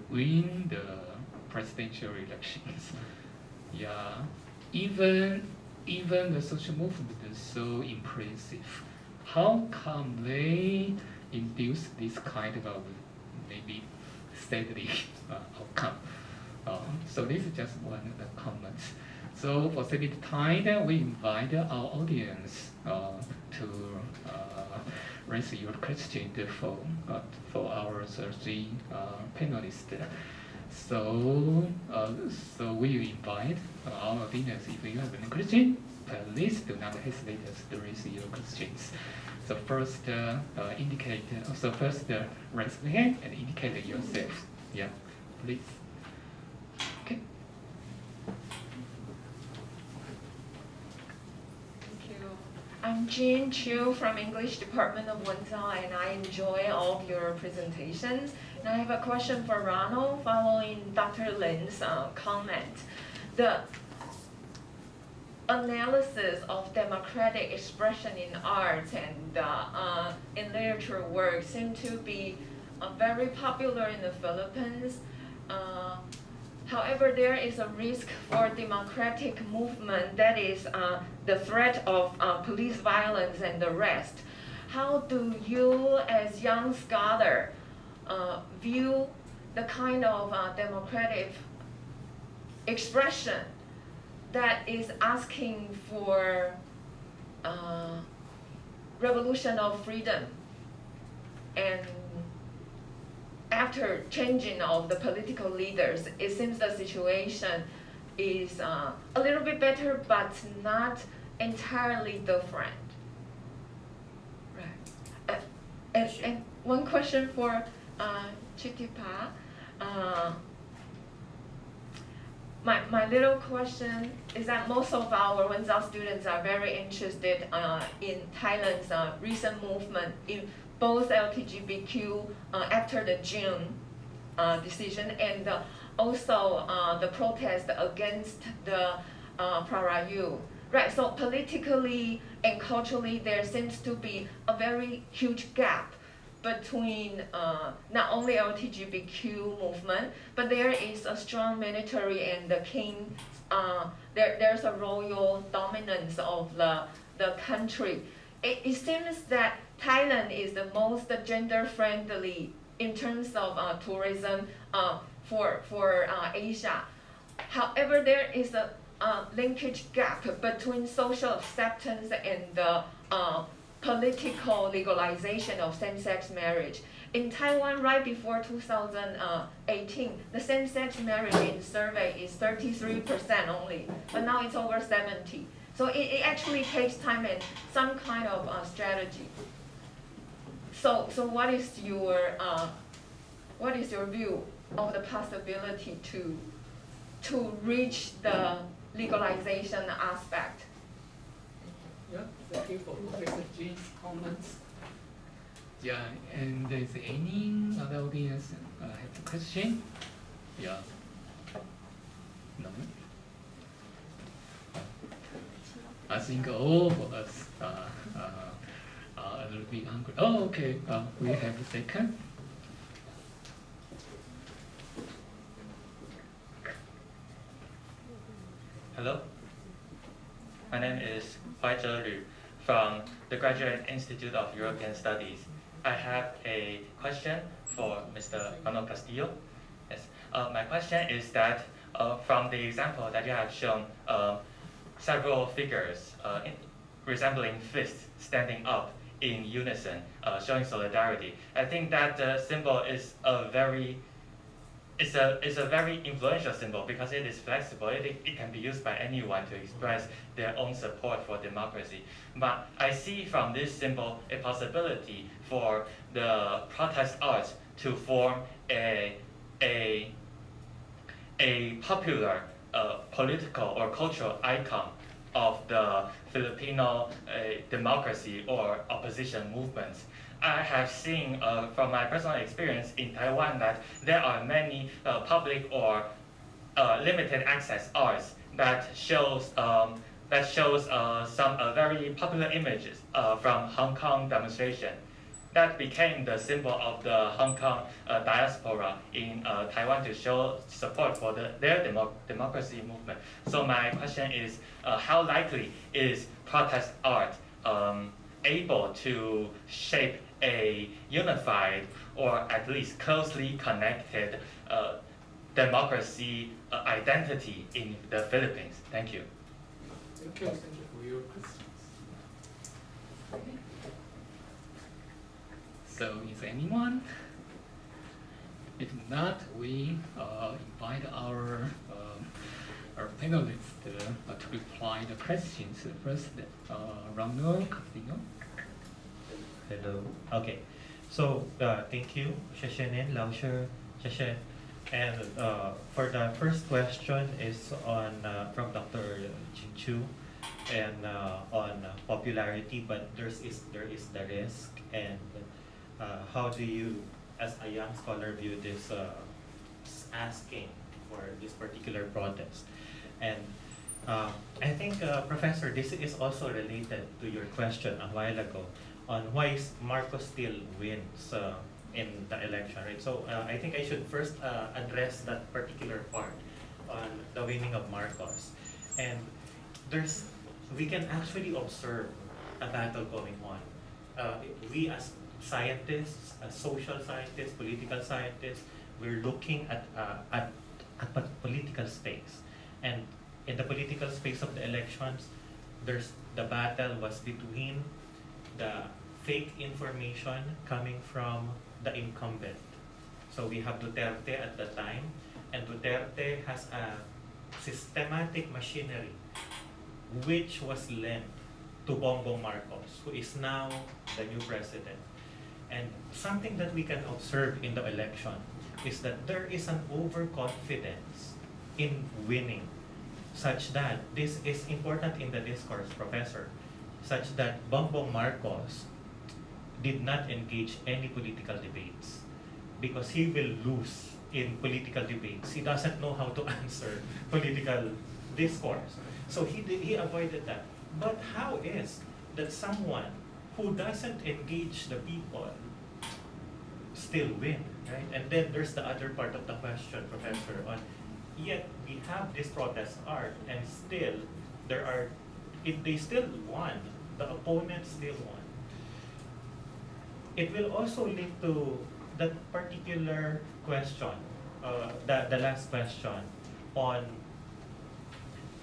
win the presidential elections. Yeah, even the social movement is so impressive. How come they induce this kind of maybe steady outcome? So this is just one of the comments. So for saving time, we invite our audience to raise your question for our three panelists. So we invite our audience, if you have any question, please do not hesitate to raise your questions. So first raise the hand and indicate yourself. Yeah, please. Okay. Thank you. I'm Jean Chu from English Department of Wenzao, and I enjoy all of your presentations. And I have a question for Ronald following Dr. Lin's comment. The analysis of democratic expression in arts and in literature work seem to be very popular in the Philippines. However, there is a risk for democratic movement, that is the threat of police violence and the rest. How do you, as young scholar, view the kind of democratic expression that is asking for revolution of freedom, and after changing of the political leaders, it seems the situation is a little bit better, but not entirely different. Right. And one question for Chitipa. My little question is that most of our Wenzao students are very interested in Thailand's recent movement in both LGBTQ after the June decision, and also the protest against the Prarayu. Right, so politically and culturally there seems to be a very huge gap between not only LGBTQ movement, but there is a strong military and the king, there's a royal dominance of the country. It seems that Thailand is the most gender-friendly in terms of tourism for Asia. However, there is a linkage gap between social acceptance and the political legalization of same-sex marriage. In Taiwan, right before 2018, the same-sex marriage in survey is 33% only, but now it's over 70%. So it actually takes time and some kind of strategy. So what is your view of the possibility to reach the legalization aspect? Yeah, thank you for Professor Jean's comments. Yeah, and is any other audience have a question? Yeah. No? I think all of us are a little bit hungry. Oh, okay. We have a second. Hello. My name is Huaizhe Liu from the Graduate Institute of European Studies. I have a question for Mr. Ronald Castillo. Yes. My question is that from the example that you have shown, several figures resembling fists standing up in unison, showing solidarity. I think that the symbol is a very influential symbol because it is flexible. It can be used by anyone to express their own support for democracy. But I see from this symbol a possibility for the protest arts to form a popular political or cultural icon of the Filipino democracy or opposition movements. I have seen from my personal experience in Taiwan that there are many public or limited access arts that shows some very popular images from Hong Kong demonstration. that became the symbol of the Hong Kong diaspora in Taiwan to show support for their democracy movement. So my question is, how likely is protest art able to shape a unified or at least closely connected democracy identity in the Philippines? Thank you. Okay, thank you for your questions. So, is anyone? If not, we invite our panelists to reply the questions. First, Ronald Castillo. Hello. Okay. So, thank you, Shashanin, Lausher, Shashan. And for the first question is on from Dr. Chinchu and on popularity, but there is the risk, and how do you, as a young scholar, view this asking for this particular protest? And I think, Professor, this is also related to your question a while ago on why Marcos still wins in the election, right? So I think I should first address that particular part on the winning of Marcos. And we can actually observe a battle going on. We as scientists, as social scientists, political scientists, we're looking at political space. And in the political space of the elections, the battle was between the fake information coming from the incumbent. So we have Duterte at the time, and Duterte has a systematic machinery which was lent to Bongbong Marcos, who is now the new president. And something that we can observe in the election is that there is an overconfidence in winning, such that this is important in the discourse, Professor, such that Bongbong Marcos did not engage any political debates because he will lose in political debates. He doesn't know how to answer political discourse. So he avoided that. But how is that someone who doesn't engage the people still win, right? And then there's the other part of the question, Professor, on yet we have this protest art and still they still won, the opponent still won. It will also link to that particular question, the last question, on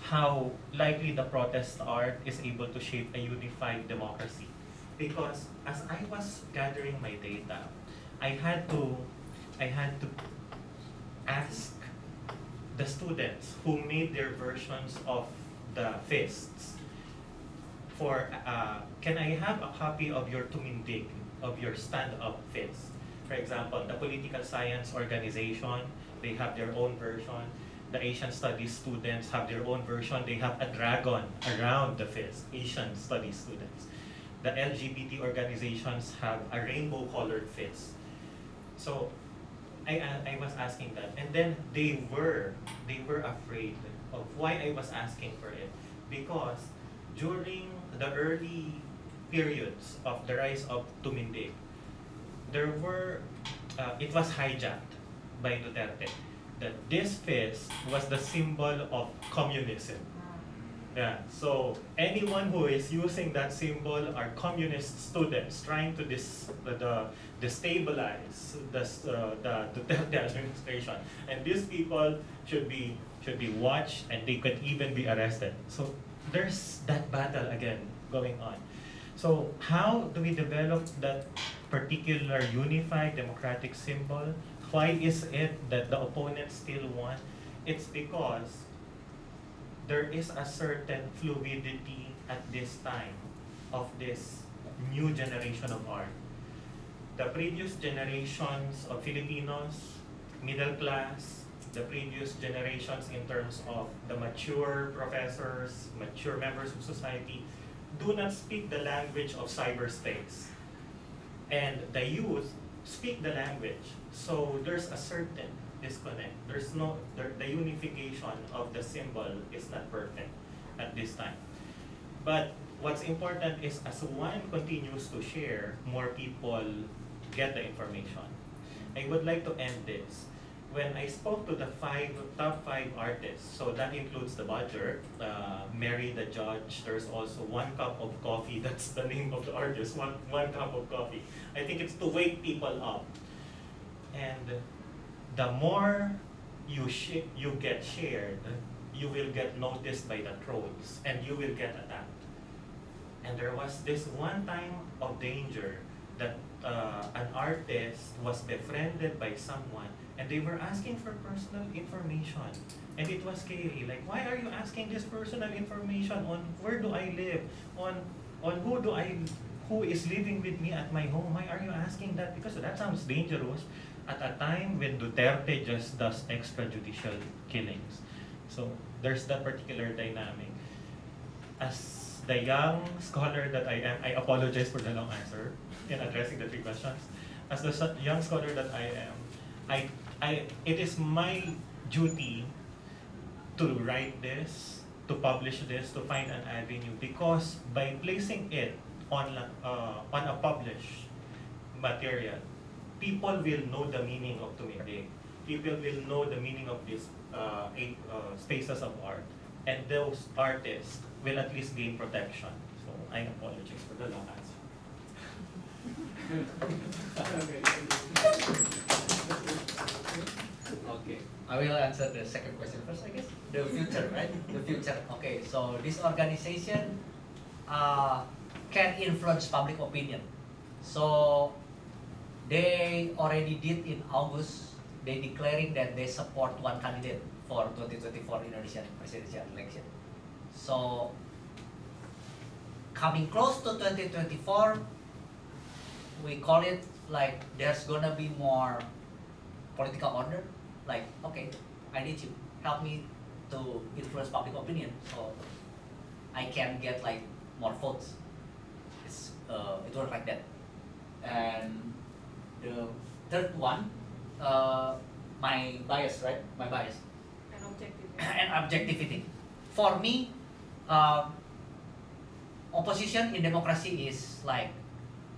how likely the protest art is able to shape a unified democracy. Because as I was gathering my data, I had to ask the students who made their versions of the fists for, can I have a copy of your tumindig, of your stand-up fist? For example, the political science organization, they have their own version. The Asian studies students have their own version. They have a dragon around the fist, Asian studies students. The LGBT organizations have a rainbow-colored fist. So I was asking that, and then they were afraid of why I was asking for it, because during the early periods of the rise of Tumindig, it was hijacked by Duterte that this fist was the symbol of communism. Yeah, so anyone who is using that symbol are communist students trying to destabilize the Duterte administration, and these people should be watched, and they could even be arrested. So there's that battle again going on. So how do we develop that particular unified democratic symbol? Why is it that the opponent still won? It's because there is a certain fluidity at this time of this new generation of art. The previous generations of Filipinos, middle class, the previous generations in terms of the mature professors, mature members of society, do not speak the language of cyberspace. And the youth speak the language. So there's a certain disconnect. The unification of the symbol is not perfect at this time. But what's important is as one continues to share, more people get the information. I would like to end this. When I spoke to the top five artists, so that includes the Badger, Mary the Judge, there's also One Cup of Coffee, that's the name of the artist, one cup of coffee. I think it's to wake people up. And the more you get shared, you will get noticed by the trolls and you will get attacked. And there was this one time of danger that an artist was befriended by someone and they were asking for personal information. And it was scary. Like, why are you asking this personal information on where do I live? On who is living with me at my home? Why are you asking that? Because that sounds dangerous at a time when Duterte just does extrajudicial killings. So there's that particular dynamic. As the young scholar that I am, I apologize for the long answer in addressing the three questions. As the young scholar that I am, it is my duty to write this, to publish this, to find an avenue, because by placing it on a published material, people will know the meaning of Tumigay. People will know the meaning of these spaces of art, and those artists will at least gain protection. So I apologize for the long answer. Okay, I will answer the second question first, I guess. The future, right? The future. Okay, so this organization can influence public opinion. So they already did in August, they declaring that they support one candidate for 2024 Indonesian presidential election. So coming close to 2024, we call it like there's gonna be more political order. Like, okay, I need you, help me to influence public opinion so I can get like more votes. It works like that. And the third one, my bias, right? My bias. And objectivity. And objectivity. For me, opposition in democracy is like,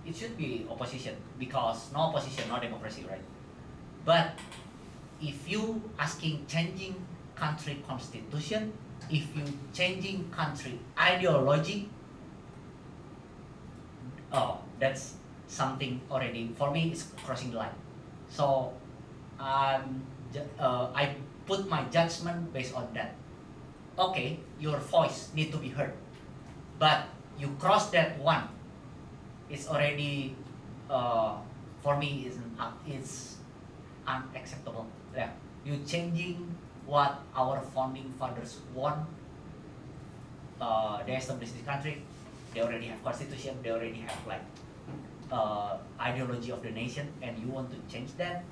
it should be opposition, because no opposition, no democracy, right? But if you asking changing country constitution, if you changing country ideology, that's something already, for me, it's crossing the line. So I put my judgment based on that. Okay, your voice need to be heard, but you cross that one, it's already, for me, it's unacceptable. Yeah, you changing what our founding fathers want. They established this country. They already have constitution. They already have like ideology of the nation, and you want to change that?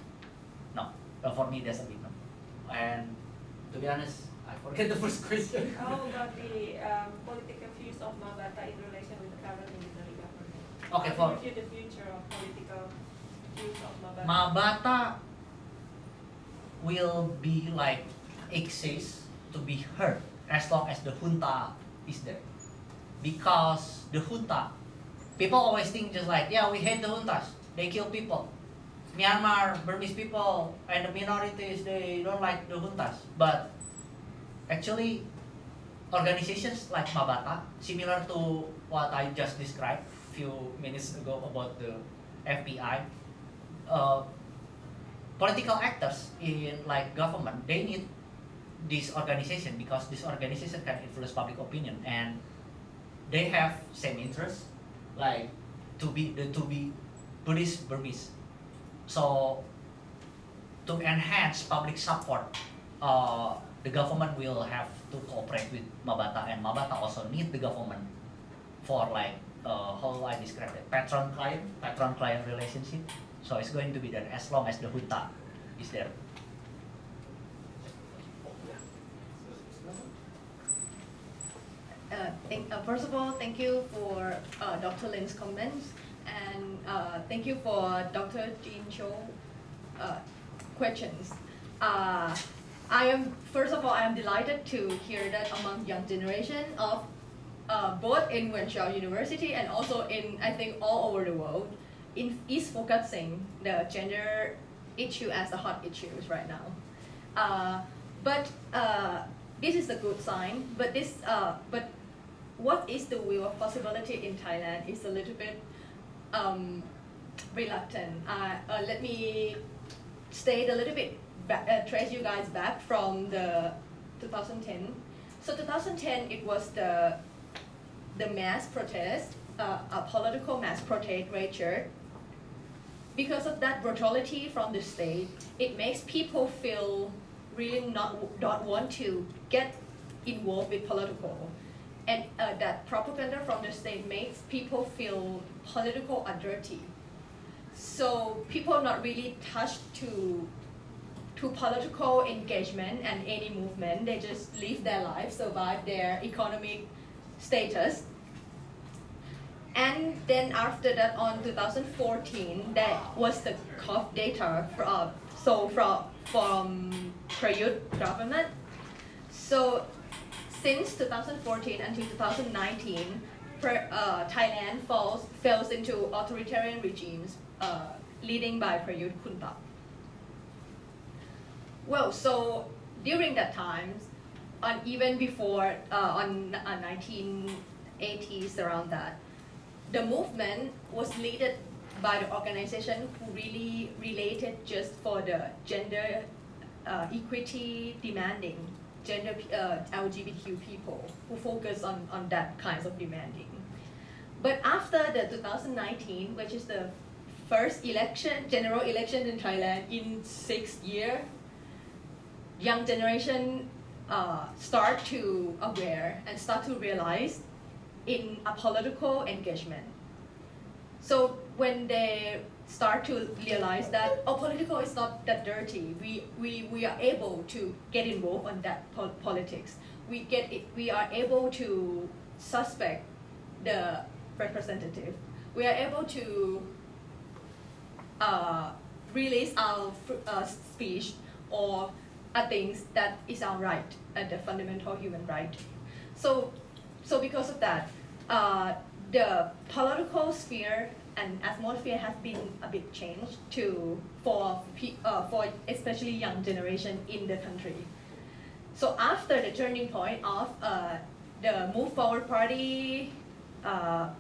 No, for me that's a big no. And to be honest, I forget the first question. How about the political views of Mabata in relation with the current military government? Okay, How do you view the future of political views of Mabata? Mabata will be like ICSEAS to be heard as long as the junta is there. Because the junta, people always think just like, yeah, we hate the juntas, they kill people. Myanmar, Burmese people, and the minorities, they don't like the juntas. But actually, organizations like Mabata, similar to what I just described a few minutes ago about the FBI, political actors in like government, they need this organization because this organization can influence public opinion, and they have same interests, like to be Buddhist Burmese. So to enhance public support, the government will have to cooperate with Mabata, and Mabata also need the government for like how I describe it, patron-client relationship. So it's going to be there as long as the junta is there. First of all, thank you for Dr. Lin's comments, and thank you for Dr. Jean Cho's questions. First of all, I am delighted to hear that among young generation of both in Wenzao University and also in, I think, all over the world, is focusing the gender issue as the hot issues right now. But this is a good sign. But what is the view of possibility in Thailand is a little bit reluctant. Let me state a little bit, trace you guys back from the 2010. So 2010, it was the mass protest, a political mass protest raged. Because of that brutality from the state, it makes people feel really not want to get involved with political. And that propaganda from the state makes people feel political undirty. So people are not really touched to political engagement and any movement. They just live their life, survive their economic status. And then after that, on 2014, that was the COP data from Prayut government. So since 2014 until 2019, Thailand falls into authoritarian regimes leading by Prayut Khunthap. Well, so during that time, even before on 1980s, around that, the movement was led by the organization who really related just for the gender equity demanding, gender LGBTQ people who focus on that kinds of demanding. But after the 2019, which is the first general election in Thailand in 6 years, young generation start to aware and start to realize in a political engagement. So when they start to realize that political is not that dirty, we are able to get involved on that politics. We are able to suspect the representative. We are able to release our speech or things that is our right, the fundamental human right. So because of that, the political sphere and atmosphere has been a bit changed for especially young generation in the country. So after the turning point of the Move Forward Party, how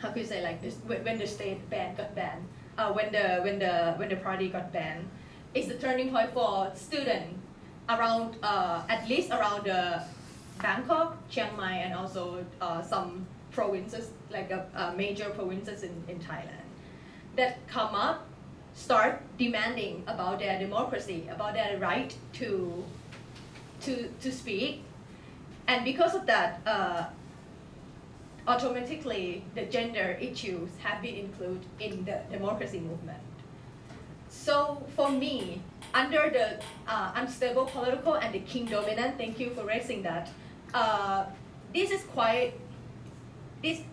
could you say like this? When the state got banned, when the party got banned, it's the turning point for students around at least around Bangkok, Chiang Mai, and also some provinces like major provinces in Thailand that come up, start demanding about their democracy, about their right to speak, and because of that, automatically the gender issues have been included in the democracy movement. So for me, under the unstable political and the king dominant, thank you for raising that. This is quite. It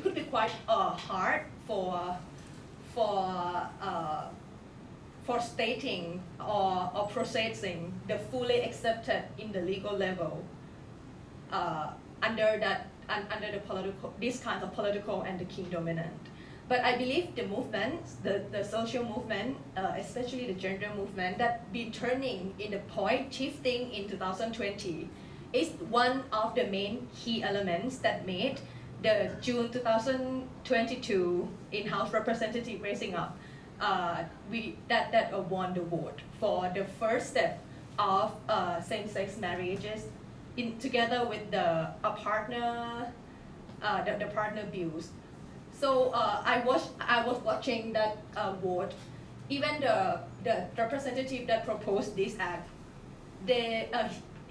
could be quite hard for stating or processing the fully accepted in the legal level under the political, this kind of political and the king dominant. But I believe the movements, the social movement, especially the gender movement, that been turning in the point, shifting in 2020, is one of the main key elements that made the June 2022 in-house representative raising up. That won the vote for the first step of same-sex marriages, together with the partner bills. So I was watching that vote. Even the representative that proposed this act,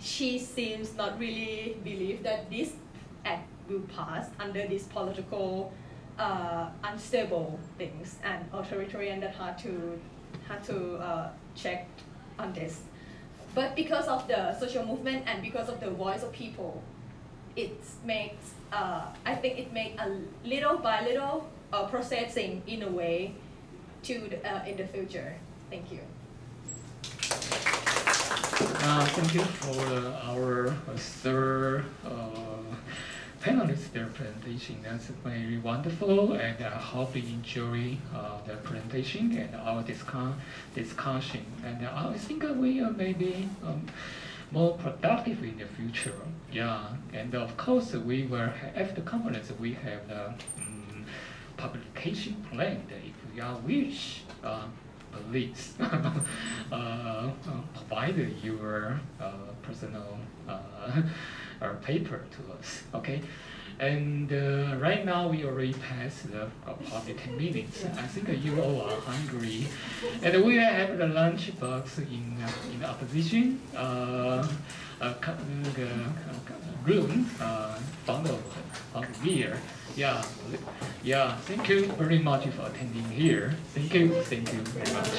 she seems not really believe that this act will pass under these political unstable things and authoritarian that had to check on this. But because of the social movement and because of the voice of people, it makes I think it makes a little by little processing in a way to in the future. Thank you. Thank you for our third panelist, their presentation. That's very wonderful, and I hope you enjoy the presentation and our discussion. And I think we are maybe more productive in the future. Yeah, and of course we will after the conference we have the publication plan. If you are wish, please provide your personal paper to us. Okay. And right now we already passed the probably 10 minutes. I think you all are hungry, and we have the lunch box in the opposition room found here. Yeah, yeah. Thank you very much for attending here. Thank you very much.